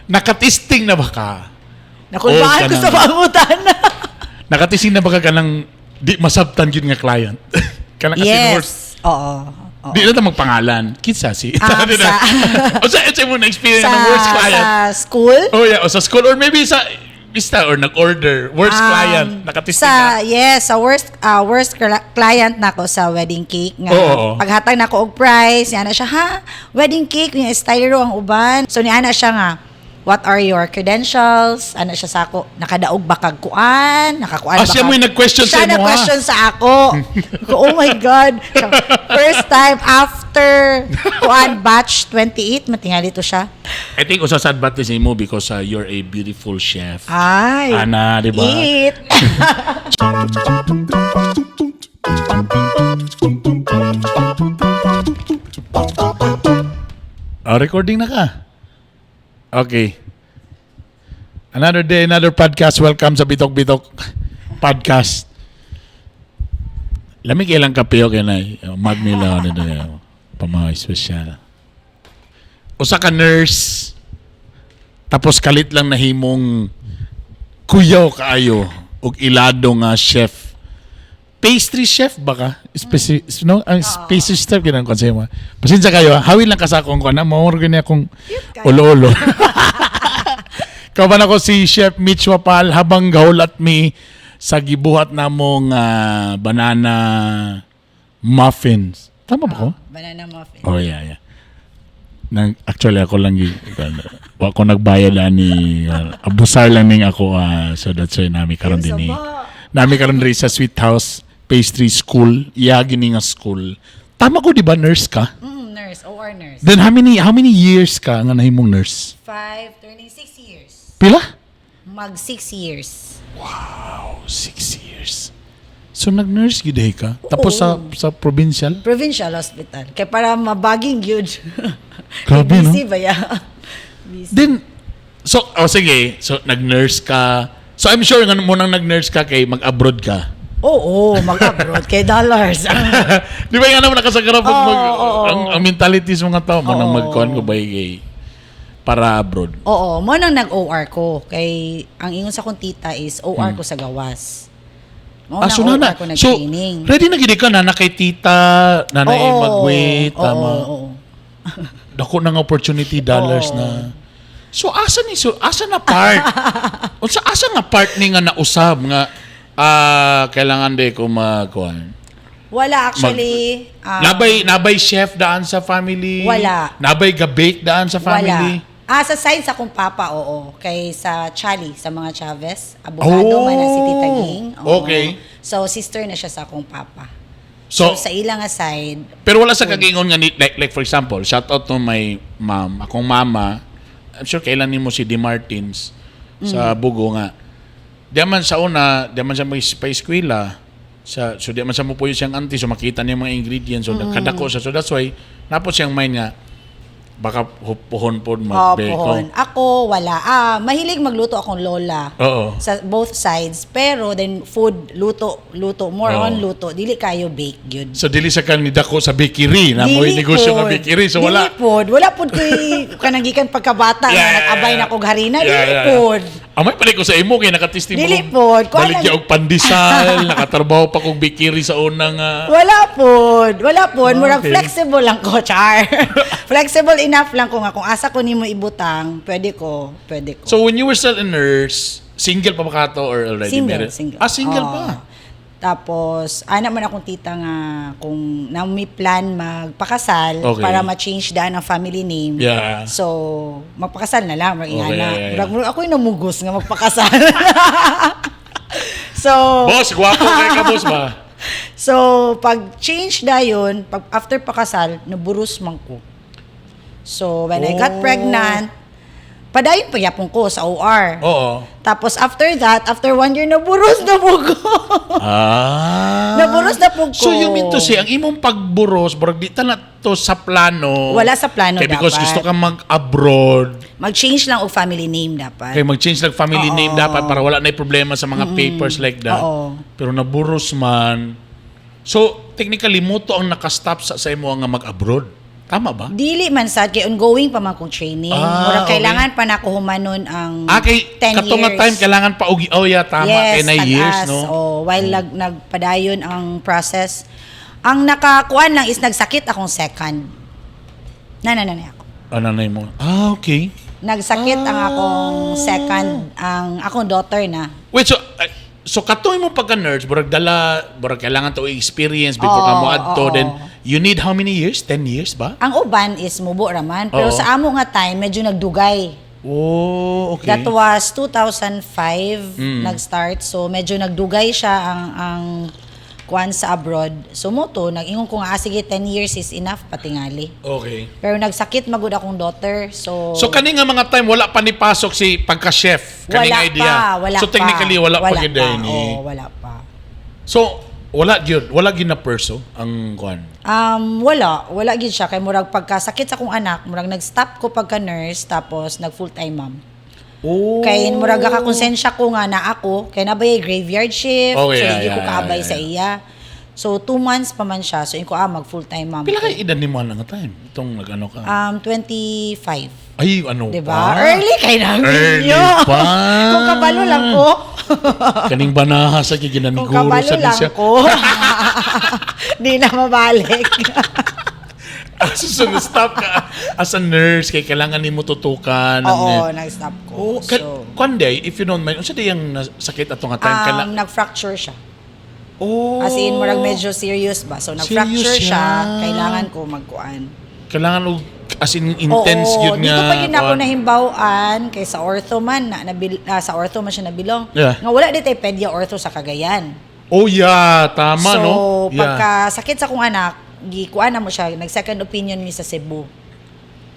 Nakatisting na ba ka? Nakulbaan ko sa pangutan. Nakatisting na ba ka ng di masabtan yun nga client? Kanang kasi Yes. Oo. Di na magpangalan. Kitsa si. O sa mo na-experience ng worst client? Sa school? Oh yeah, o sa school or maybe sa pista or nag-order. Worst client. Nakatisting na. Yes, sa worst client nako sa wedding cake nga. Oo. Paghatag nako og price, niya na siya, ha? Wedding cake, yung styro ang uban. So niya na siya nga, what are your credentials? Ano siya sa ako, nakadaog ba kag kuan? Nakakuan ba Siya mo yung nag-question sa siya imo, ha? nag-question sa ako. Oh my God. First time after kuan batch 28, matingali to siya. I think usa sa advantage mo because you're a beautiful chef. Ay. Ana, di ba? Eat. Recording na ka. Okay. Another day, another podcast. Welcome sa Bitok Bitok Podcast. Lamig ilang kape okay na. Mag nila ano pamay special. Usa ka nurse. Tapos kalit lang nahimong kuyaw kaayo ug ilado nga chef. Pastry chef baka? No, ang pastry chef kinang konse mo. Pasensya kayo, hawil lang ka sa akong kuan, mo gani akong ulo-ulo. Kaban ako si Chef Mitch Wapal habang gahulat mi sa gibuhat namong banana muffins. Tama ba ko? Banana muffin. Oh yeah. Actually ako lang ako nagbayad ani abusar lang ning ako so that's why nami karon din nami karon diri sa Sweet House Pastry School, gini nga school. Tama ko di ba nurse ka? Nurse, OR nurse. Then how many years ka nga nahimong nurse? 5, turning 6 years. Pila? Mag 6 years. Wow, 6 years. So nag-nurse gid ka? Tapos sa provincial? Provincial hospital. Kaya para mabaging yun. Grabe, no? busy ba ya? Busy. Then, sige. So, nag-nurse ka. So, I'm sure nga mo nang nag-nurse ka kay mag-abroad ka. Oo, mag-abroad kay dollars. Di ba nga naman nakasagarap ang mentality sa mga tao mo nang mag-con ko ba kay para abroad? Oo, mo nang nag-OR ko. Kay, ang ingon sa kong tita is OR ko sa gawas. Mo nang so OR ko nag-training. Ready na gid ka na kay tita, nanay mag-wait, tama. Oo. Dako nang opportunity dollars na. So asa na part? Unsa asa nga part ni nga nausab nga kailangan de ko magkuan? Wala actually. Nabay chef daan sa family? Wala. Nabay ga-bake daan sa family? Wala. Sa side sa kong papa, oo. Kay sa Chali, sa mga Chavez. Abogado man na si Tita Ging. Oo. Okay. So, sister na siya sa akong papa. So sa ilang side. Pero wala sa kagingon nga like for example, shout out to my mom, akong mama. I'm sure kailan nimo si Di Martins sa Bugo nga. Diyaman sa una, diyaman siya pa-eskwela. So diyaman sa mo po siyang auntie, so makita niya mga ingredients, so kadako siya. So that's why napos siyang mind nga baka puhon po mag-bake. Ako, wala. Mahilig magluto akong lola. Oo. Sa both sides. Pero then food, luto. More on luto. Dili kayo bake yun. So dili sa kan dako sa bakery na mo negosyo nga bakery. So wala. Wala pod koy kanagikan pagkabata nga nag-abay na kog harina. Dili pod. Amay pala ko sa imo kay nakatestimony. Dili pod. Baligya og pandesal, nakatrabaho pa kog bakery sa unang Wala pod. Murag flexible lang ko, char. Flexible enough lang ko nga kung asa ko nimo ibutang, pwede ko. So when you were still a nurse, single pa ba ka to or already married? Single. Single pa. Tapos, man akong tita nga kung na may plan magpakasal para ma-change daan ang family name. Yeah. So, magpakasal na lang. Okay. Ako'y namugos nga magpakasal. So, boss, gwapo kay ka boss ba? So, pag change na yun, after pakasal, naburus man ko. So, when I got pregnant, padayon pa yapon ko sa OR. Oo. Tapos after that, after 1 year, naburos na po ko. Naburos na po ko. So you mean to say, ang imong pagburos, barag di na to sa plano. Wala sa plano kaya because dapat. gusto ka mag-abroad. Mag-change lang o family name dapat. Kaya mag-change lang family name dapat para wala na problema sa mga papers like that. Pero naburos man. So, technically, mo to ang nakastop sa imo nga mag-abroad. Tama ba? Dili man sad kay ongoing pa man kong training. Murag Okay. kailangan pa na ko humanon ang Kay 10 katong nga years. time kailangan pa ugi tama kay Yes, na years tagas. no. While nagpadayon ang process. Ang nakakuan lang is nagsakit akong second. Na ako. Ano na mo? Okay. Nagsakit ang akong second, ang akong daughter na. Wait, so katoy mo pagka-nurse, burag kailangan to experience before Oo, ka mo adto, oo. then you need how many years? 10 years ba? Ang uban is mubo raman. Pero Oo. sa amo nga time, medyo nagdugay. Oh, okay. That was 2005 nag-start. So medyo nagdugay siya ang kuan sa abroad. So mo to, nag-ingon ko nga, sige, 10 years is enough, patingali. Okay. Pero nagsakit magud akong daughter. So kani nga mga time wala pa ni pasok si pagka-chef, kani nga idea. wala so pa. technically wala pa gid ni. Oo, wala pa. So wala gyud na perso ang kuan. Wala gid siya kay murag pagkasakit sa akong anak, murag nag-stop ko pagka nurse tapos nag full-time mom. Oh. Kay murag kakonsensya ko nga na ako kay nabay graveyard shift, Okay, so yeah, hindi ko yeah, kaabay yeah, sa iya. So 2 months pa man siya, so inko mag full-time mom. Pila ko. kay edad ni mo nga time? Itong nag-ano ka? 25. Ay, ano Diba? pa? Early kay namin Early yun. pa. Kung kabalo lang ko. Kaning banaha sa Kung giginaniguro kabalo sa lang siya. ko. Di na mabalik. So, stop ka as a nurse, kay kailangan ni mo tutukan. Oo, nag-stop ko. Oh, So, Kwanday, if you don't mind, unsa di yung sakit atong nga time? nag-fracture siya. Oh. As in, murag medyo serious ba? So, nag-fracture Serious siya. siya. Kailangan ko magkuan. Kailangan as in intense Oo, yun dito nga. pa yun ako kuwan. nahimbawaan kay sa ortho man, sa ortho man siya nabilong. Yeah. Nga wala di tayo pedia ortho sa Cagayan. Oh yeah, tama so, no? Yeah. pagka sakit sa kong anak, gikuan na mo siya, nag-second opinion mi sa Cebu.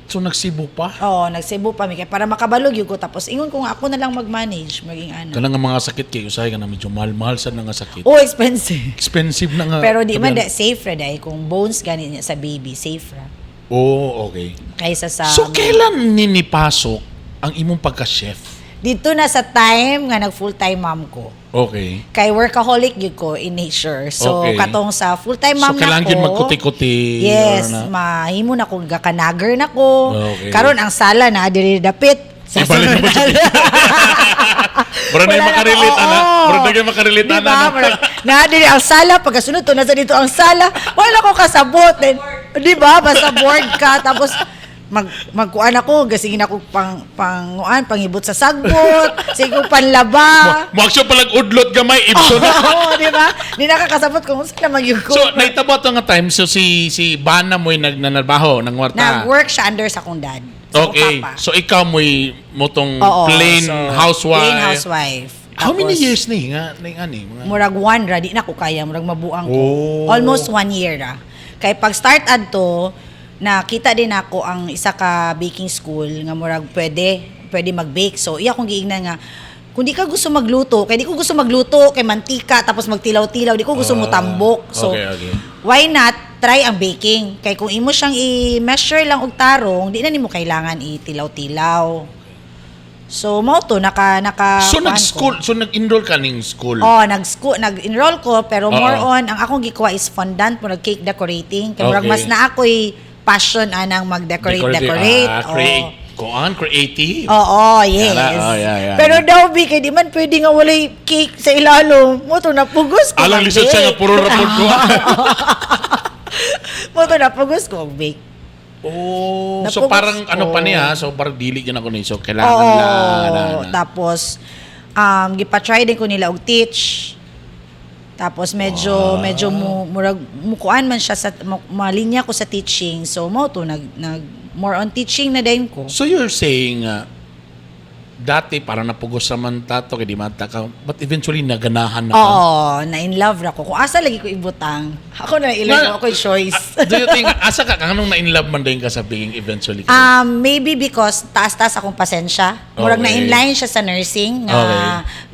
So nagsibo pa? Oo, nag-Cebu pa mi kay para makabalog yun ko. Tapos ingon ko nga ako na lang mag-manage, maging anak. Kanang nga mga sakit kay usahay ka na medyo mahal sa nga sakit. Oh, expensive. Expensive na nga. Pero di man Kabilang- safe ra dahil kung bones gani niya sa baby, safe ra. Oh, okay. Kaysa sa So kailan ninipasok ang imong pagka-chef? dito na sa time nga nag full-time mom ko. Okay. Kay workaholic yun ko in nature. So, Okay. katong sa full-time mom So na kailangan ko. yun magkuti-kuti. Yes, or na- mahimo na kong gakanager na ko. Okay. Karon ang sala na diri dapit. Sa Ibalik sunod naman siya. na- Mura na Wala yung na makarelate, ko, ana. oo. Mura na yung makarelate, Di ana. ba? Na diri ang sala pagkasunod to nasa dito ang sala. Wala ko kasabot. Then, di ba? Basta board ka tapos magkuan ako, gasingin ako panghibot sa sagbot, sigo panlaba. Mo-action palag udlot gamay, ibso na. Oo, di ba? Di nakakasabot kung saan na magyugo. So, naitabo ito nga time, so si Bana mo'y nagnanabaho, ng warta. Nag-work siya under sa akong dad. Sa Okay. papa. So, ikaw mo'y motong Oo, plain so, housewife. Plain housewife. How many Tapos, years ni nga? Mga... Murag 1 ra, di na ko kaya. Murag mabuang ko. Oh. Almost 1 year ra. Kay pag start adto, nakita din ako ang isa ka baking school nga murag pwede mag-bake. So, iya kong giingnan nga, kung di ka gusto magluto, kay di ko gusto magluto, kay mantika, tapos magtilaw-tilaw, di ko gusto mo tambok. So, okay. why not try ang baking? Kay kung imo siyang i-measure lang og tarong, di na nimo kailangan itilaw-tilaw. So, mao to, So, kuhaan nag-school, ko. so nag-enroll ka ning school? Oh, nag-enroll ko, pero more Oo. on, ang akong gikuha is fondant, murag cake decorating. Kaya murag Okay. mas na ako'y passion anang mag-decorate. Creative. Oo, yes. Yeah. Pero daw, Bi, kay di man pwede nga walay cake sa ilalo. Mo to napugos ko. Alang lisod siya nga, puro rapod ko. Mo to napugos ko, bake. Oh, so Napugos parang ko. ano pa niya, so parang dili yun ako ni. So kailangan Oo. na. Tapos, gipa-try din ko nila og teach. Tapos medyo murag mukuan man siya sa malinya ko sa teaching. So mo to nag more on teaching na din ko. So you're saying, dati parang napugos sa man tato, kaya di mata ka, but eventually naganahan na ka. Oo, na in love ra ko. Kung asa lagi ko ibutang, ako na ilang ako yung choice. Do you think, asa ka, anong na-inlove man din ka sa being eventually? Maybe because taas-taas akong pasensya. Murag Okay. na inline siya sa nursing nga Okay.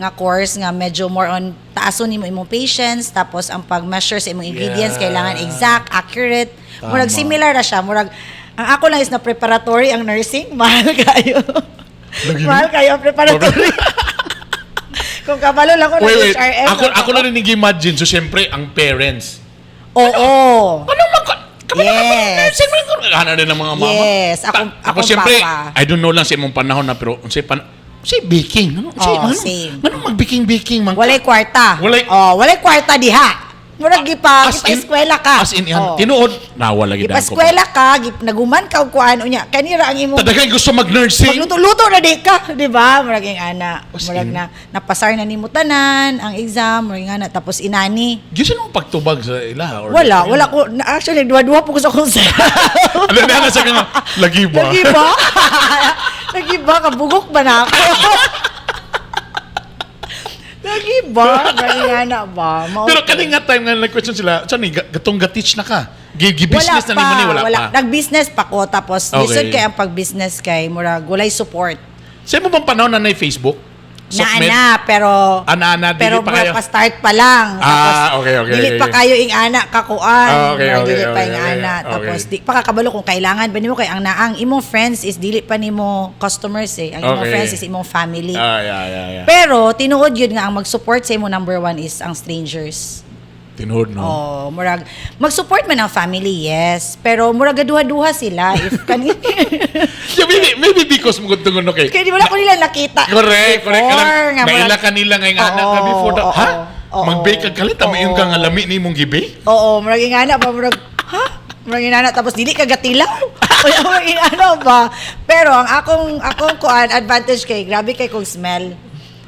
nga course nga medyo more on taason nimo imong patience tapos ang pag-measure sa imong ingredients Yeah. kailangan exact, accurate. Murag Tama. similar ra siya. Murag ang ako lang is na preparatory ang nursing, mahal kayo. Mahal kayo ang preparatory. Kung kabalo lang ko ng Wait. HRM. Ako na rin nag-imagine. So, syempre, ang parents. Oo. Anong Yes. Nursing man ko ana din ng mga mama. Yes, Ako akong siyempre, papa. I don't know lang sa imong panahon na pero unsay baking, ano? Same. Ano mag-baking man? Walay kwarta. Walay kwarta diha. Murag eskwela ka. As in, yan, tinuod, nawala gid ako. Eskwela ka, naguman ka og kuan unya. Kanira ang imong Tadagay gusto mag-nursing. magluto-luto na di ka, di ba? Murag yung ana. As Murag in? na napasar na nimo tanan ang exam, murag nga na tapos inani. Gisa mo pagtubag sa ila or Wala ko actually duwa-duwa po ko sa kung Ano na sa kanya? Lagi ba? Lagi ba? Lagi ba? Kabugok ba na ako? Lagi ba? Ganyan ba? Pero kaning nga time nga nag-question sila, saan ni gatong gatich na ka? Gi-business na nimo ni wala pa. Nag-business pa ko tapos Okay. lisod kay ang pag-business kay murag walay support. Sa mo bang panahon na na Facebook? Naana pero Ana, pero dili pa kayo. pa start pa lang. Okay. Dili pa kayo ing ana kakuan. Okay. Dili pa ing ana. Okay. Tapos di pa kakabalo kung kailangan ba nimo kay ang naang imong friends is dili pa nimo customers eh. Ang imong Okay. friends is imong family. Yeah. Pero tinuod yun nga ang mag-support sa imo number one is ang strangers. Tinuod, no? Murag mag-support man ang family, yes. Pero murag gaduha-duha sila if kani. Yeah, maybe because mo gutong no kay. Kaya di wala ko nila nakita. Correct. Before, nga Naila murag- kanila nga yung anak na before that. Oo, Ha? oo. Mag-bake ka kalit, yung kang lami ni mong gibe? Oo, murag ingana pa murag murag ingana tapos dili ka gatilaw. Wala murag ingana ba. Pero ang akong kuan advantage kay grabe kay kong smell.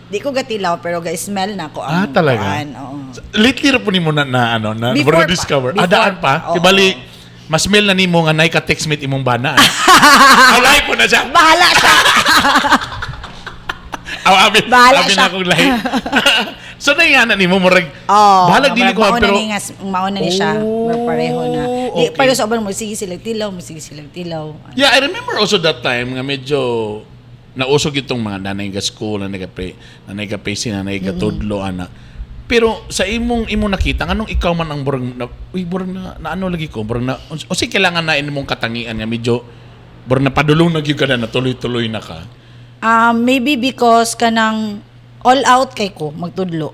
Di ko gatilaw pero ga-smell na ko ang Talaga? kuan. Oo. Lately ra po nimo na Before pa. discover. Before Daan pa. pa. Oo. Kibali, mas mail na nimo nga nay ka textmate imong bana. Alay po na siya. Bahala siya. Bahala Abi siya. na akong lahi. So na yan nimo murag. Oh, bahalag dili ko pero mauna ni siya. Murag pareho na. Di okay. pareho sa uban mo sige silang tilaw. Yeah, I remember also that time nga medyo nausog itong mga nanay ka school, nanay ka pesi, nanay ka tudlo, ana. Pero sa imong nakita, anong ikaw man ang burang na ano lagi ko, burang na, o si kailangan na imong katangian nga medyo burang na padulong na gyud ka na tuloy-tuloy na ka. Maybe because kanang all out kay ko magtudlo.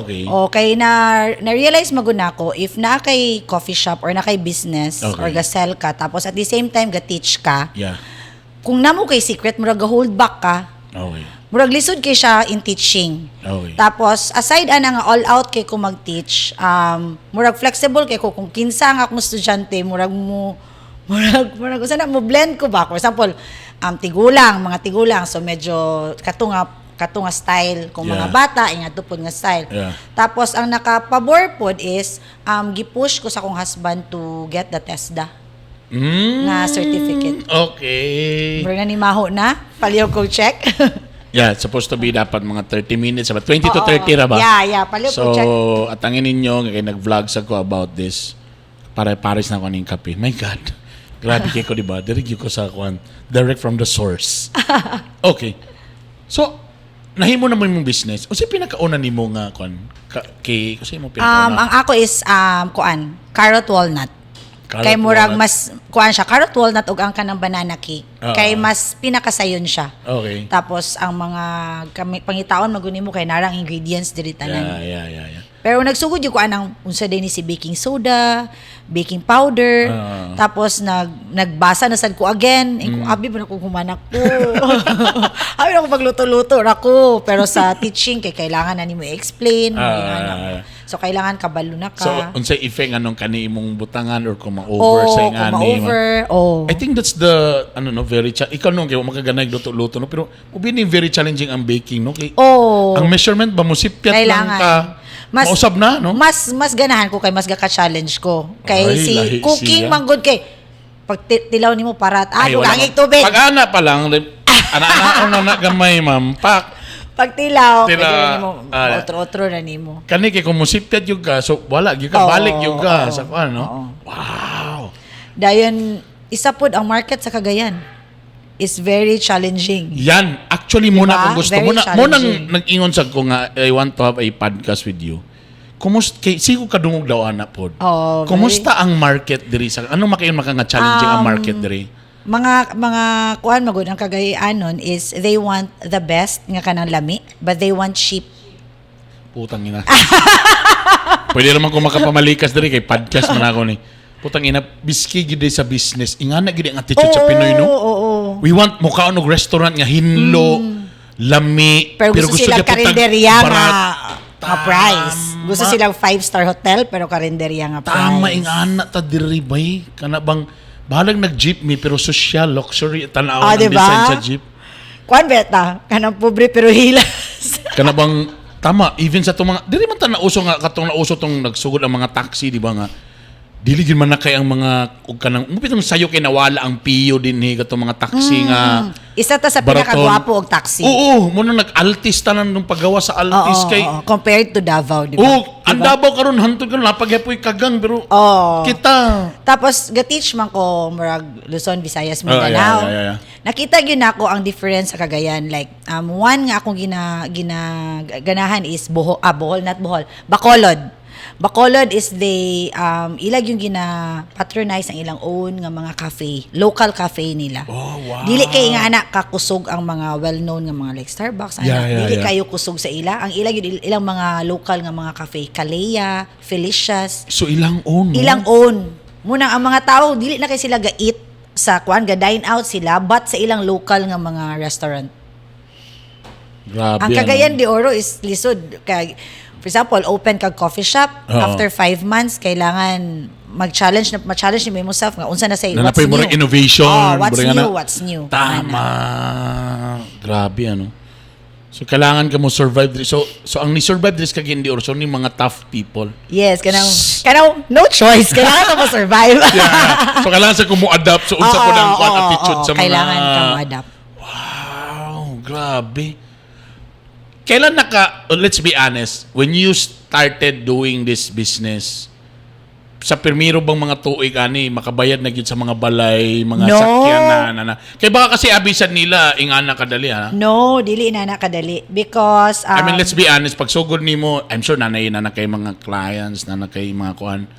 Okay. Okay, na-realize maguna ko if na kay coffee shop or na kay business Okay. or ga-sell ka tapos at the same time ga-teach ka. Yeah. Kung namo kay secret murag ga-hold back ka, Okay. murag lisod kay siya in teaching. Okay. Tapos aside ana nga all out kay ko mag-teach, murag flexible kay ko kung kinsa nga akong estudyante, murag usa na mo blend ko ba? For example, mga tigulang so medyo katunga style kung mga Yeah. bata ingat pod nga style. Yeah. Tapos ang nakapabor pod is gipush ko sa akong husband to get the TESDA na certificate. Okay. Murag na ni maho na, paliw ko check. Yeah, it's supposed to be dapat mga 30 minutes, about 20 to Oo. 30 ra ba? Yeah, paliw ko So, check. atangin ninyo, kaya nag-vlogs ako about this. Paris na ako ng kape. My God. Grabe kayo ko, di ba? Direct ko sa kwan. Direct from the source. Okay. So, nahimo na mo yung business. O siya pinakauna ni mo nga kwan? Kasi mo pinakauna? Ang ako is carrot walnut. Carrot Kay murag walnut. mas carrot walnut ug ang kanang banana cake. Oo. Kay mas pinakasayon siya. Okay. Tapos ang mga pangitaon maguni mo kay narang ingredients diri tanan. Yeah. Pero nagsugod yung ko anang unsa din ni si baking soda, baking powder, tapos nagbasa na sad ko again. Abi ba na ko humanak ko. Abi na ko pagluto-luto ra ko. Pero sa teaching kay kailangan na nimo i-explain. So kailangan kabalo na ka. So, unsay effect anong kani imong butangan or kung ma-over sa kung ingani? ma-over. I think that's the very ikaw nung kay makaganay luto-luto no pero ubini very challenging ang baking no kay ang measurement ba mo sipyat lang Kailangan. ka mausab na no Mas ganahan ko kay mas gaka-challenge ko. Kay Ay, si lahi cooking siya. manggod kay pag tilaw nimo parat wala gangig mo. tubig. Pag ana pa lang ana gamay ma'am pak Pag tilaw, Tila- pwede na nimo ah, otro na nimo. kani kay kung musipyat yung ka so wala gyud ka Oo, balik yung ka oo, sa kuan no oo. wow Dayon isa pod ang market sa Cagayan is very challenging. yan actually muna Diba? kung gusto Very mo na challenging. nag-ingon sa ko nga I want to have a podcast with you. Kumusta kay sigo kadungog daw ana pod. Oh, Kumusta ang market diri sa ano makayon nga challenging ang market diri? Mga kuan magud ang Cagayanon is they want the best nga kanang lami but they want cheap. Putang ina. Pwede naman kung makapamalikas diri kay podcast man ako ni. Putang ina, biski gid sa business. Ingana gid ang attitude sa Pinoy, no? Oo. We want mukha og restaurant nga hinlo, lami, Pero gusto silang niya putang karinderya nga barat. price. Gusto silang 5-star hotel pero karinderya nga price. Tama ingana ta diri bay. Kana bang bahalag nag-jeepney pero social luxury tanaw ang diba? design sa jeep. Kuan beta, kanang pobre pero hilas. Kana bang tama even sa mga dili man ta nauso nga katong nauso tong nagsugod ang mga taxi di ba nga dili gid man na kay ang mga ug kanang mo bitong sayo kay nawala ang piyo dinhi katong mga taxi nga Isa ta sa baraton. pinakagwapo og taxi. Oo, mo na nag-altis tanan nung paggawa sa altis kay compared to Davao, di ba? oh, ang Davao karon hantod karon napagyapoy kagang pero Oo. kita Tapos ga-teach man ko murag Luzon, Visayas, Mindanao. yeah. Nakita gyud nako ang difference sa Cagayan, like one nga akong ganahan is Bohol, not Bohol, Bacolod. Bacolod is the ilag yung patronize ang ilang own nga mga cafe, local cafe nila. Oh, wow. Dili kay nga anak kakusog ang mga well-known nga mga like Starbucks, dili kayo kusog sa ila. Ang ilag yun, ilang mga local nga mga cafe, Kalea, Felicia's. so ilang own no? Ilang own. Muna ang mga tao dili na kay sila ga-eat sa kuan, ga-dine out sila but sa ilang local nga mga restaurant. Grabe. Ang Cagayan de Oro is lisod kay for example, open kag coffee shop after 5 months kailangan ma-challenge ni mo self nga unsa na say na what's napay mo new. ring innovation. What's new. Tama. Grabe ano. So kailangan ka mo survive diri. So ang ni survive diri sa Cagayan de Oro so ni mga tough people. Yes, kanang no choice. Kailangan ka mo survive. Yeah. So kailangan sa kumo adapt so unsa po ang attitude sa mga kailangan ka mo adapt. Wow, grabe. Kailan let's be honest, when you started doing this business, sa pirmiro bang mga tuig ani makabayad na gyud sa mga balay, mga No. sakyan na. Kay baka kasi abisan nila ingana kadali ha. No, dili na nakadali because I mean, let's be honest, pag sugod nimo, I'm sure nanay na kay mga clients, na kay mga kuan.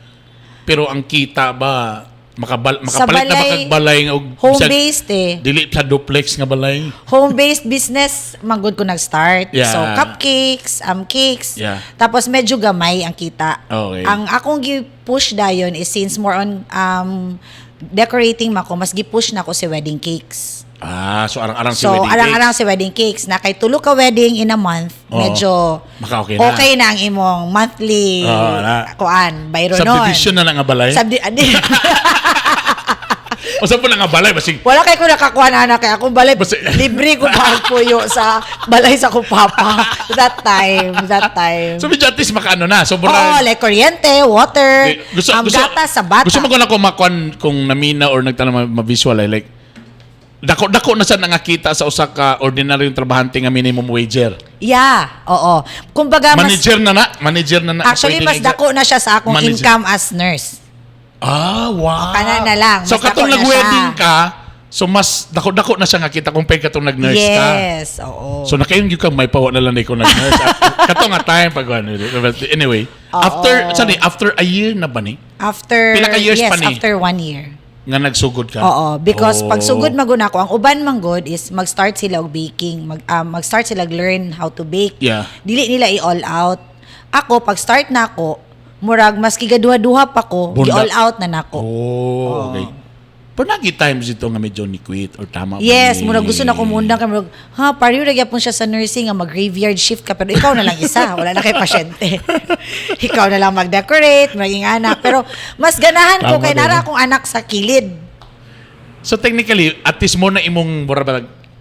Pero ang kita ba makapalit na ba kag balay nga og home-based dili sa duplex nga balay. Home-based business, manggod ko nag-start. Yeah. So, cupcakes, cakes. Yeah. Tapos, medyo gamay ang kita. Okay. Ang akong gi-push dayon is since more on decorating mako, mas gi-push na ko si wedding cakes. So arang-arang si So, wedding arang-arang cakes. si wedding cakes. Na kay tulo ka wedding in a month, medyo Maka-okay na. okay na ang imong monthly kuan, bayro nun. Subdivision na nga balay. O sa po na nga balay basig. Wala kay ko nakakuha na anak kaya akong balay. Basta- Libre ko pa ang puyo sa balay sa ko papa. That time. So medyo at least makaano na. So Oo, like kuryente, water, gatas sa bata. Gusto mo ko na kumakuan kung namina or nagtanong ma-visualize like dako na sa nangakita sa usa ka ordinaryong trabahante nga minimum wager. Yeah, oo. Kumbaga Manager na. actually pwede mas na dako na siya sa akong Manager. income as nurse. Wow. Kana na lang. So Mas katong dako na nag-wedding siya. ka, so mas dako na siya nga kita compare katong nag-nurse ka. Yes, oo. So nakayon gyud ka may pawa na lang ko nag-nurse. Kato nga time pag anyway, after a year na ba ni? After Pila ka years yes, pa ni? after 1 year. Nga nagsugod ka? Oo, because pag sugod maguna ko, ang uban man good is mag-start sila og baking, mag-start sila learn how to bake. Yeah. Dili nila i-all out. Ako pag start na ako, murag maski gaduha-duha pa ko, Bunda. i-all out na nako. Okay. Pero nagi-times ito nga medyo ni quit or tama ba Yes, ni- murag gusto na ko mundang ka murag, pariyo ra gyapon siya sa nursing nga mag-graveyard shift ka pero ikaw na lang isa, wala na kay pasyente. Ikaw na lang mag-decorate, maging anak, pero mas ganahan ko Tama kay din, nara eh. akong anak sa kilid. So technically, at least mo na imong mura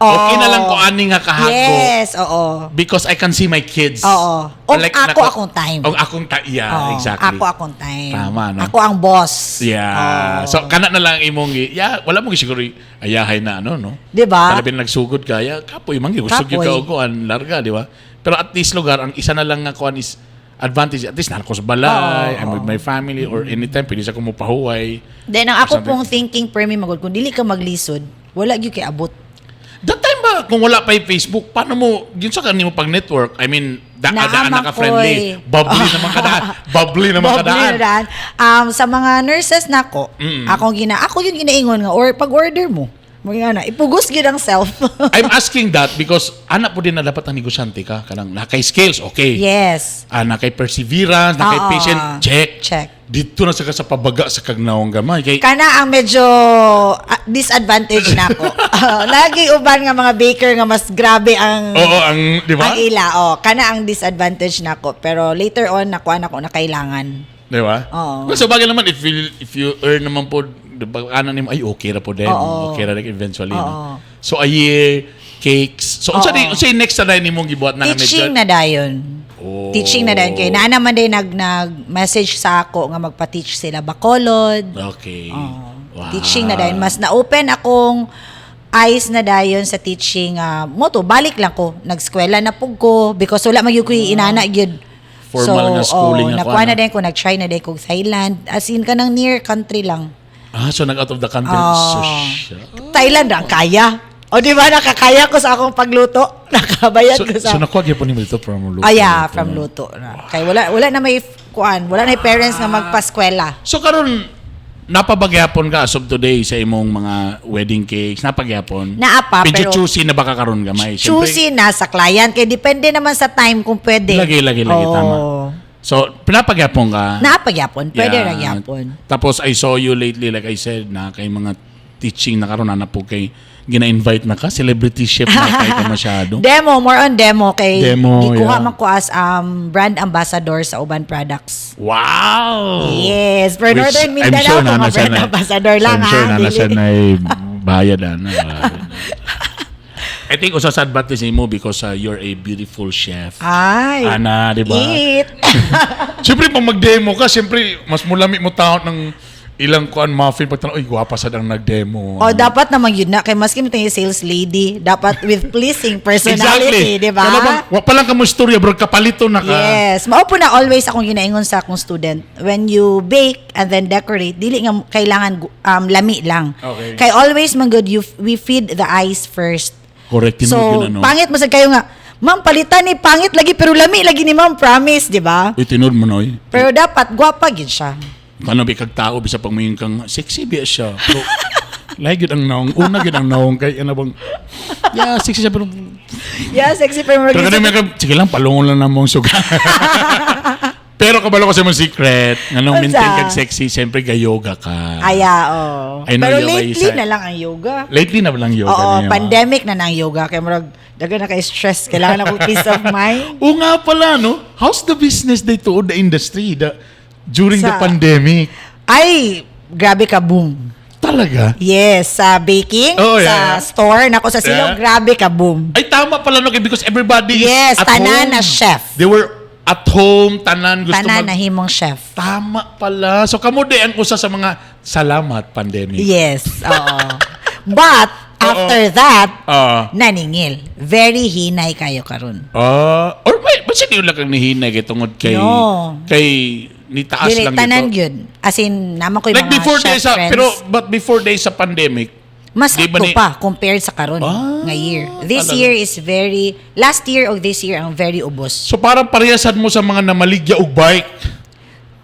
okay na lang ko ani nga kahago. Yes, oo. Because I can see my kids. Oo. O akong time. O akong time. Yeah, Oo, exactly. Ako akong time. Tama, no? Ako ang boss. Yeah. Oo. So, kana na lang imong, wala mong siguro ayahay na no? Diba? Talabi nagsugod ka, kapoy, mangi, gusto Kapoy. ka o kuan, larga, di ba? Pero at least lugar, ang isa na lang nga kuan is advantage, at least nako sa balay, I'm with my family, or anytime, pwede sa kumupahuway. Then, ang ako Sabi- pong thinking per me, magod, kung dili ka maglisod, wala gyud kay abot. That time ba, kung wala pa yung Facebook, paano mo, yun sa kanimo pag-network, I mean, daan na ka-friendly. Bubbly naman kadaan. Bubbly naman kadaan. Daan. Sa mga nurses nako, ako yun ginaingon nga, or pag-order mo, mga na, ipugos gyud ang self. I'm asking that because anak po din na dapat ang negosyante ka. Kanang nakay skills, okay. Yes. Nakay perseverance, nakay Oo. patient, check. Check. dito na sa pabaga sa kagnawang gamay. Kay, Kana ang medyo disadvantage na ako. Lagi uban nga mga baker nga mas grabe ang oo, di ba? ang ila. Kana ang disadvantage na ako. Pero later on, nakuha na ko na kailangan. Di ba? Oo. So, bagay naman, if you earn naman po, kanan nimo, ay, okay ra po din. Oo. Okay ra rin eventually. Oo. No? So, a year, cakes. So, unsa next na dahil nimong gibuhat na Teaching na dayon. Oh. Teaching na dayon. Kaya naman din nag-message sa ako nga magpa-teach sila Bacolod. Okay. Wow. Teaching na dayon. Mas na-open akong eyes na dayon sa teaching. Moto, balik lang ko. Nag-eskwela na po ko because wala magyud ko inana gyud. Formal nga schooling na nakuha na din ko, nag-try na din ko Thailand. As in ka ng near country lang. So nag-out of the country. Thailand ang kaya. O di ba nakakaya ko sa akong pagluto? Nakabayad ko sa... So nakuha gyud po nimo dito from luto. From luto na. Kaya wala na may kuan, wala na may parents nga magpaskwela. So karon napabagyapon ka as of today sa imong mga wedding cakes, napagyapon. Naapa, Medyo pero- choosy na baka karon gamay. Choosy na sa client. Kaya depende naman sa time kung pwede. Lagi, tama. So, pinapagyapon ka. Naapagyapon. Pwede Yeah. ra gyapon. Tapos I saw you lately, like I said, na kay mga teaching na karon na po kay gina-invite na ka, celebrity chef na kay ka masyado. Demo, more on demo. Kay Demo, gikuha yeah. man ko as brand ambassador sa Uban Products. Wow! Yes, for Which Northern I'm Mindanao, sure kung na brand ambassador lang I'm sure ha. na nasa dili. na bayad na. I think usa sa advantage mo because you're a beautiful chef. Ay. Ana, di ba? Eat. Siyempre, pag mag-demo ka, siyempre, mas mulami mo tao ng ilang kuan muffin. Pag tanong, uy, gwapa sad ang nag-demo. Dapat naman yun na. Kay maski mo tayo sales lady, dapat with pleasing personality, di ba? Kaya bang, wa pa lang ka mo istorya, bro, kapalito na ka. Yes. Maupo na always akong ginaingon sa akong student. When you bake and then decorate, dili nga kailangan lami lang. Okay. Kay always man good, we feed the eyes first. Correct, So, tinod yun, ano? pangit mo sa kayo nga, ma'am, palitan ni pangit lagi, pero lami lagi ni ma'am, promise, di ba? Uy, tinod mo, noy. Pero dapat, gwapa gid siya. Kano ba kag tao, bisa pag mayroon kang sexy ba siya. Pero, like yun ang naong. Una yun ang naong kay, ano bang, yeah, sexy siya, pero, Yeah, sexy pero pero ganun may ka, sige lang, palungon lang na mong suga. Pero kabalo ko sa mong secret, anong Unsa? maintain kag sexy, siyempre ga-yoga ka. I know Pero pero lately isa- na lang ang yoga. Lately na ba lang yoga Oo, niyo? pandemic na nang yoga. Kaya marag, daga na kay-stress. Kailangan ako peace of mind. Oo nga pala, no? How's the business day to the industry during the Sa- pandemic? Ay, grabe ka, boom. Talaga? Yes, sa baking, Oh, sa yeah. store, nako sa silong, Yeah. grabe ka, boom. Ay, tama pala, no? Because everybody Yes, is at tanan home. na chef. They were at home, tanan, gusto Tanan na himong chef. Tama pala. So, kamo di ang usa sa mga salamat pandemic. Yes, oo. But, after that, naningil. Very hinay kayo karon. Or may, ba't siya lang kang nihinay kay tungod kay, No. kay nitaas Dili, lang tanan dito? yun. As in, naman ko yung Like mga before chef days sa, friends. but before days sa pandemic, Mas Di ba sakto ni- pa compared sa karon Ah, nga year. This talaga. year is very, last year o this year ang very ubos. so parang parehasan mo sa mga namaligya og bike.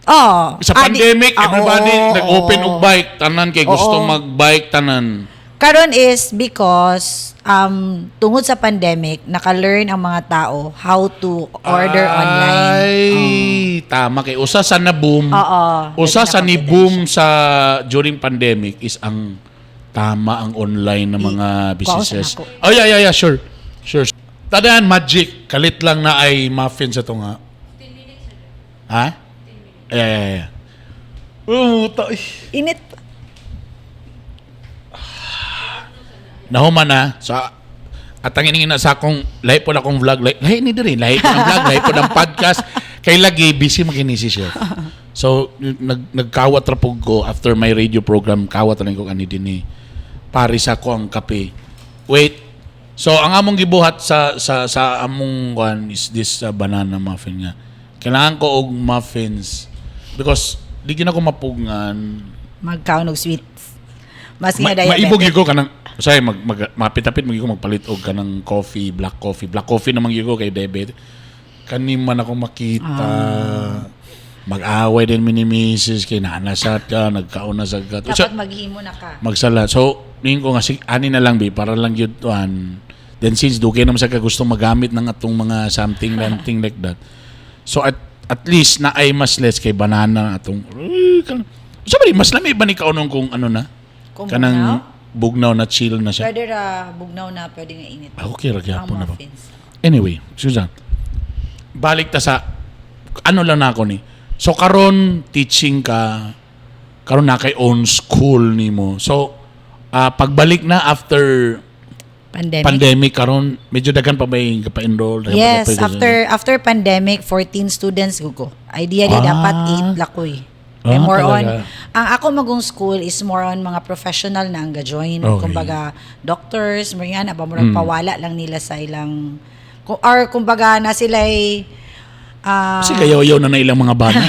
Oh, Sa pandemic, everybody nag-open og bike. Tanan kay gusto Oo. mag-bike, tanan. Karon is because tungod sa pandemic, naka-learn ang mga tao how to order online. Ay, tama kay usa sa na-boom. Oo. Usa Naging sa na ni-boom sa during pandemic is ang tama ang online na mga businesses. Pausan Oh, yeah, sure. Tadaan, magic. Kalit lang na ay muffin sa tunga. 10 minutes. Ha? Yeah. Oh, Init. Nahuman na. So, at ang iningin na sa akong, lahi po na akong vlog, lahi ni diri, lahi po ng vlog, lahi po ng podcast, kay lagi, busy makinisi siya. So, nagkawat rapog ko, after my radio program, kawat rin ko kanina din Paris ako ang kape. Wait, so ang among gibuhat sa among one is this banana muffin nga. Kailangan ko og muffins because di gina ko mapugngan. Magkaon og sweets. Mas nga diabetic. Maibog gyud ko kanang say mapitapit mo gyud ko magpalit og kanang coffee, black coffee. Black coffee naman gyud ko kay diabetes. Kani man ako makita. Mag-away din mi ni Mrs. kay nanasat ka, nagkauna sa gat. Dapat maghimo na ka. Magsala. So, tingin ko nga, ani na lang, para lang yun tuan. Then since, duke naman sa ka gusto magamit ng atong mga something like that. So, at at least na ay mas less kay banana atong sabi mas lami ba ni kaunong kung ano na Kung kanang bugnaw na chill na siya. Pwede bugnaw na, pwede nga init. Okay ra Ang gyapon na ba. muffins. Anyway, Susan. Balik ta sa ano lang na ako ni. So karon teaching ka karon na kay own school nimo. So pagbalik na after pandemic karon medyo daghan pa ba yung pa-enroll? Yes, after pandemic, 14 students ko. Ideally, dapat 8 lakoy. More talaga. on, ang ako magong school is more on mga professional na ang ga-join. Okay. Kumbaga, doctors, mga yan, murag pawala lang nila sa ilang, or kumbaga na sila'y, Kasi kayaw-yaw na ilang mga bana.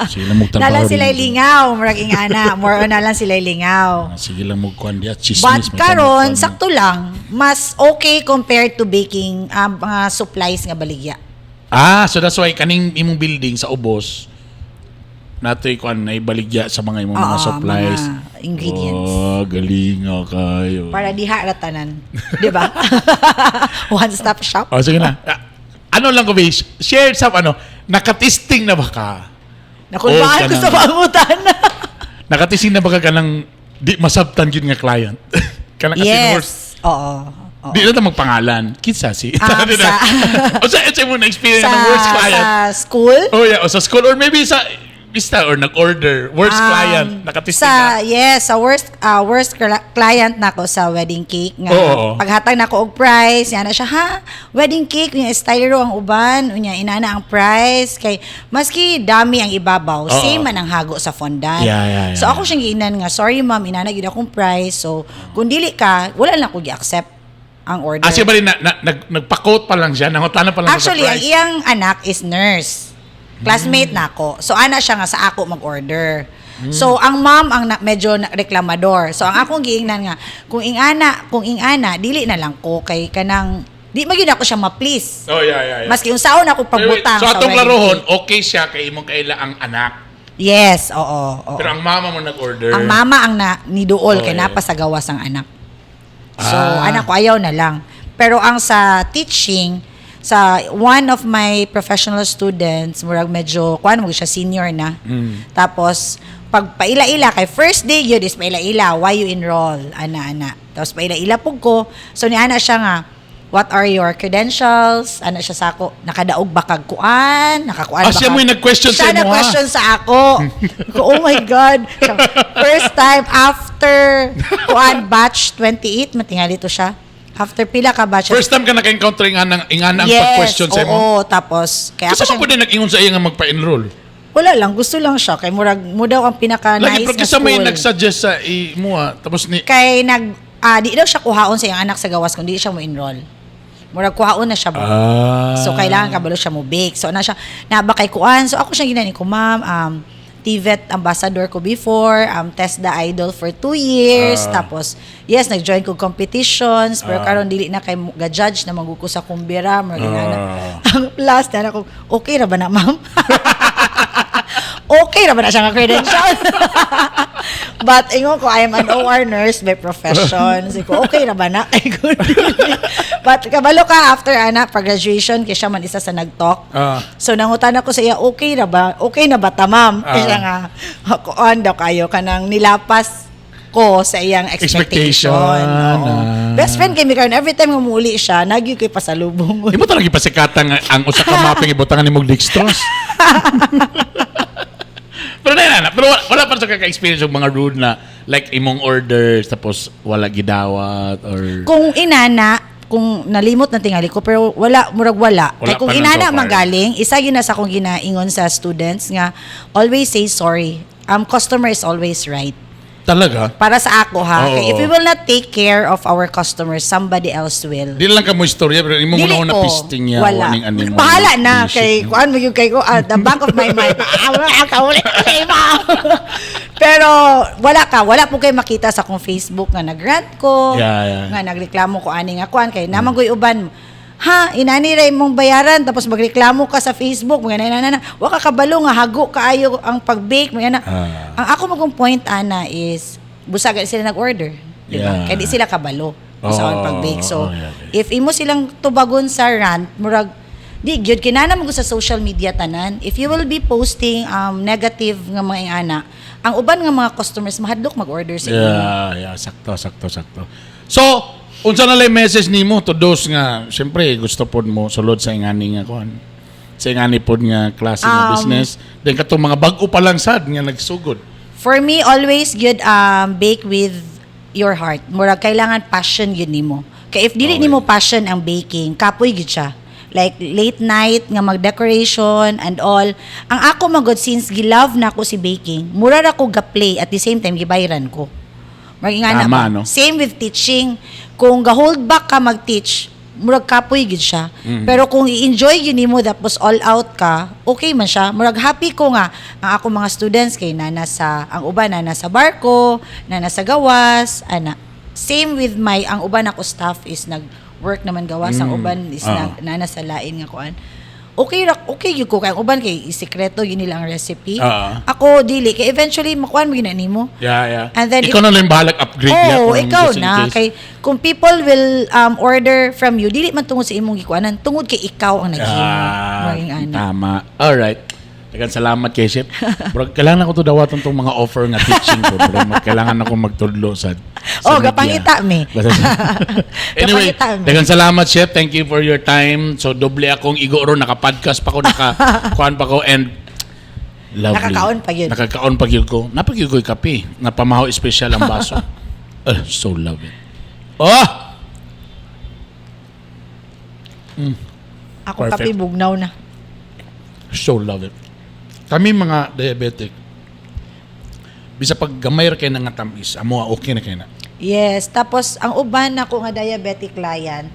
Sige lang magtrabaho. nalang sila'y lingaw, murag ingana. More on nalang sila'y lingaw. Sige lang magkuhan diya. Chismis. But karon sakto lang, mas okay compared to baking mga supplies nga baligya. So that's why kaning imong building sa ubos natoy kuan na ibaligya sa mga imong mga supplies. Mga ingredients. Galing nga kayo. Para diha ratanan. Di ba? One stop shop. Sige na. Ano lang ko, base? Share sa nakatesting na ba ka? Nakulbaan ko sa pangutan. Nakatesting na ba ka kanang di masabtan yun nga client? Kanang Yes. Oo. Di na magpangalan. Kitsa si. Sa Sa mo na experience ng worst client. Sa school? Oh yeah, o sa school or maybe sa pista or nag-order. Worst client. Nakatesting na. Yes, sa worst client nako sa wedding cake nga. Oo. Paghatag nako og price, yana siya ha. Wedding cake unya styro ang uban, unya inana ang price kay maski dami ang ibabaw, same man ang hago sa fondant. Yeah. So ako siyang giinan nga, sorry ma'am, inana gyud akong price. So kung dili ka, wala lang ko gi-accept ang order. Siya ba rin nagpa-quote pa lang siya, nangutana pa lang Actually, sa ang price. iyang anak is nurse. Classmate na ako. So, ana siya nga sa ako mag-order. So, ang mom ang medyo reklamador. So, ang akong giingnan nga, kung ingana, dili na lang ko kay kanang, di magin ako siya ma-please. Oh, yeah. Maski yung saon ako pagbutang So, sa atong wedding laruhon, cake. okay siya kay imong kaila ang anak. Yes, oo. Pero ang mama mo nag-order. Ang mama ang niduol kay yeah. napasagawas ang anak. So, anak ko ayaw na lang. Pero ang sa teaching, sa one of my professional students, murag medyo, mo siya senior na. Tapos, pag paila-ila, kay first day yun is paila-ila, why you enroll? Ana. Tapos paila-ila po ko. So, ni ana siya nga, what are your credentials? Ana siya sa ako, nakadaog ba kag kuan? Nakakuan ba siya mo yung nag-question sa siya imo, ha? nag-question sa ako. Oh my God. First time after kuan batch 28, matingali to siya. After pila ka batch. First time ka naka-encounter ingana ang yes, pag-question sa imo? oo. Tapos, kaya Kasi ako mo pwede nag-ingon sa iya nga magpa-enroll? wala lang, gusto lang siya. Kay murag, mo daw ang pinaka-nice Lagi, pero na kasi may school. nag-suggest sa imo tapos ni... Kay di daw siya kuhaon sa iyang anak sa gawas kung di siya mo enroll. Murag kuhaon na siya ba? So, kailangan kabalo siya mo bake. So, naba kay kuan. So, ako siya ginani ko, ma'am, TVET ambassador ko before, TESDA idol for 2 years. Tapos, yes, nag-join ko competitions. Pero karon dili na kay ga-judge na maguko sa kumbira. Ang last na ako, okay ra ba na, ma'am? Okay ra ba na siya nga credentials? But ingon ko, I am an OR nurse by profession. Sige ko, okay ra ba na? But kabalo ka after pag-graduation, kaya siya man isa sa nag-talk. So nangutan ako sa iya, okay na ba? Okay na ba ta, ma'am? Kaya siya nga, kuan daw kayo, kanang nilapas ko sa iyang expectation. Oo. Best friend kay mi karon, every time umuli siya, nagyo koy pasalubong. Di mo talaga ipasikatan ang usa ka mapping ibutangan ni mong dextrose? Pero wala pa sa kaka-experience yung mga rude na like imong orders tapos wala gidawat or... Kung inana, kung nalimot na tingali ko, pero murag wala. Kaya kung pa lang inana so far. magaling, isa yun na sa kong ginaingon sa students nga, always say sorry. Customer is always right. Talaga? Para sa ako ha. Oo. Kaya if we will not take care of our customers, somebody else will. Di lang ka mo istorya pero imong Dili una ko. pisting niya Wala. warning ani mo. Bahala na kay kuan mo yung kay ko the back of my mind. Pero wala po kayo makita sa akong Facebook nga nagrant ko. Yeah. Nga nagreklamo ko ani nga kuan kay namangoy uban. Ha, inani ray mong bayaran tapos magreklamo ka sa Facebook mga nana wa ka kabalo nga hago kaayo ang pag-bake mga ang ako magong point ana is busag sila nag-order, di ba? Yeah. Kaya di sila kabalo sa pag-bake. So okay. if imo silang tubagon sa rant murag Di gyud kinana mo sa social media tanan. If you will be posting negative nga mga ingana, ang uban nga mga customers mahadlok mag-order sa inyo. Yeah, sakto. So, unsa na lang message nimo to those nga, syempre gusto pod mo sulod sa ingani nga kuan. Sa ingani pod nga klase nga business. Then katong mga bag-o pa lang sad nga nagsugod. For me, always good bake with your heart. Murag kailangan passion yun nimo. Kaya if dili nimo passion ang baking, kapoy gid siya. Like late night nga mag-decoration and all. Ang ako magod since gilove na ako si baking, mura ra ko ga-play at the same time gibayran ko. Magingana Tama, ba? no? Same with teaching. Kung ga-hold back ka mag-teach, murag kapoy gid siya. Pero kung i-enjoy yun nimo tapos all out ka, okay man siya. Murag happy ko nga ang ako mga students kay nana sa ang uban na nasa barko, na nasa gawas, ana. Same with my ang uban ako staff is nag-work naman gawas, ang uban is nana sa lain nga kuan. Okay gyud ko kay ang uban kay isikreto yun nila ang recipe. Ako dili kay eventually makuan mo gina nimo. Yeah. And then ikaw na lang bahalag upgrade niya. Oh, kung ikaw just in na. case. Kay, kung people will order from you, dili man tungod sa imong gikuanan, tungod kay ikaw ang maging ana. Tama. Alright. Dagan salamat kay Chef. Bro, kailangan ko to dawaton tong mga offer nga teaching ko. Bro, kailangan ako magtudlo sa Oh, media. gapangita me. Anyway, Gapangita me. dagan salamat Chef. Thank you for your time. So doble akong igoro, naka-podcast pa ko, naka-kuan pa ko, and lovely. Nakakaon pa yun. Nakakaon pa yun ko. Napag-yun ko yung kape. Napamahaw espesyal ang baso. So love it. Oh! Ako Perfect. kape bugnaw na. So love it. Kami mga diabetic, bisa pag gamay ra kay nga tamis, amo okay na kay na. Yes, tapos ang uban na ko nga diabetic client,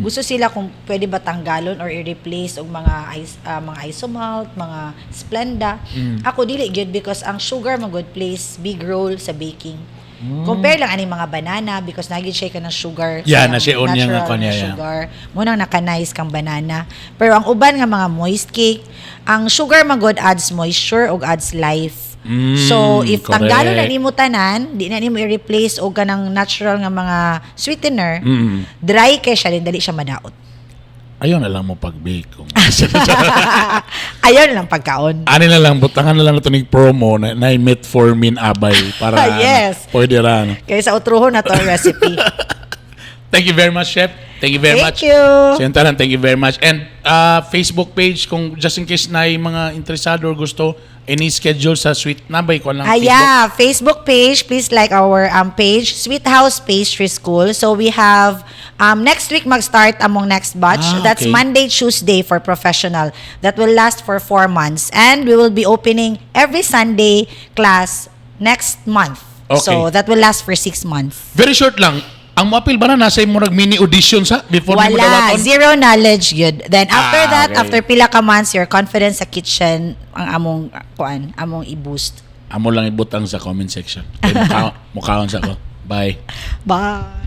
gusto sila kung pwede ba tanggalon or i-replace og mga isomalt, mga Splenda. Ako dili gyud because ang sugar magod plays big role sa baking. Compare lang ani mga banana because nagid siya ka ng sugar. Yeah, kaya na siya on niya nga natural kon na niya, yeah. sugar. Munang naka-nice kang banana. Pero ang uban nga mga moist cake, ang sugar magod adds moisture og adds life. So if correct. tanggalon na nimo tanan, di na nimo i-replace og kanang natural nga mga sweetener, dry kay siya, dali siya madaot. Ayaw na lang mo pag-bake. Ayun lang pagkaon. Ani na lang, butangan na lang ito ng promo na metformin abay para Yes. pwede ran. Kaya sa utruhon na to ang recipe. Thank you very much, Chef. Thank you very much. Thank you. Sentaran, thank you very much. And Facebook page, kung just in case na yung mga interesado or gusto, any schedule sa Sweet Nabay ko lang Yeah, Facebook page. Please like our page, Sweet House Pastry School. So we have next week mag-start among next batch. That's okay. Monday, Tuesday for professional. That will last for 4 months. And we will be opening every Sunday class next month. Okay. So that will last for 6 months. Very short lang. Ang mapil ba na nasa yung murag mini audition sa before mo Wala, dawaton? zero knowledge yun. Then after that, okay. after pila ka months, your confidence sa kitchen ang among i-boost. Amo lang ibutang sa comment section. Kaya mukhaon sa ko. Bye. Bye.